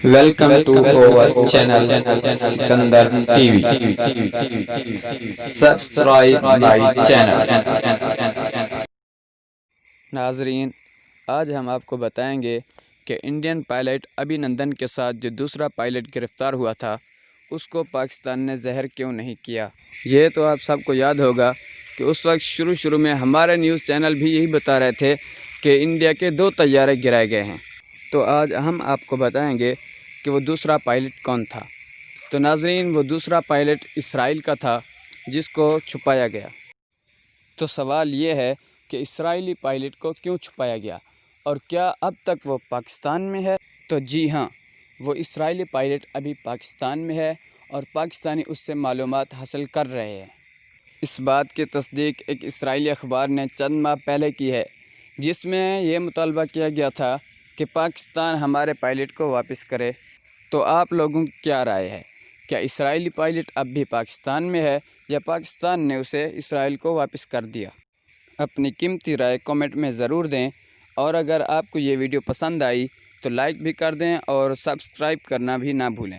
Welcome to our channel Sikandar TV. Subscribe my channel. ناظرین، آج ہم آپ کو بتائیں گے کہ انڈین پائلٹ ابھینندن کے ساتھ جو دوسرا پائلٹ گرفتار ہوا تھا اس کو پاکستان نے زہر کیوں نہیں کیا۔ یہ تو آپ سب کو یاد ہوگا کہ اس وقت شروع میں ہمارے نیوز چینل بھی یہی بتا رہے تھے کہ انڈیا کے 2 طیارے گرائے گئے ہیں۔ تو آج ہم آپ کو بتائیں گے کہ وہ دوسرا پائلٹ کون تھا۔ تو ناظرین، وہ دوسرا پائلٹ اسرائیل کا تھا جس کو چھپایا گیا۔ تو سوال یہ ہے کہ اسرائیلی پائلٹ کو کیوں چھپایا گیا اور کیا اب تک وہ پاکستان میں ہے؟ تو جی ہاں، وہ اسرائیلی پائلٹ ابھی پاکستان میں ہے اور پاکستانی اس سے معلومات حاصل کر رہے ہیں۔ اس بات کی تصدیق ایک اسرائیلی اخبار نے چند ماہ پہلے کی ہے، جس میں یہ مطالبہ کیا گیا تھا کہ پاکستان ہمارے پائلٹ کو واپس کرے۔ تو آپ لوگوں کی کیا رائے ہے؟ کیا اسرائیلی پائلٹ اب بھی پاکستان میں ہے یا پاکستان نے اسے اسرائیل کو واپس کر دیا؟ اپنی قیمتی رائے کمنٹ میں ضرور دیں، اور اگر آپ کو یہ ویڈیو پسند آئی تو لائک بھی کر دیں اور سبسکرائب کرنا بھی نہ بھولیں۔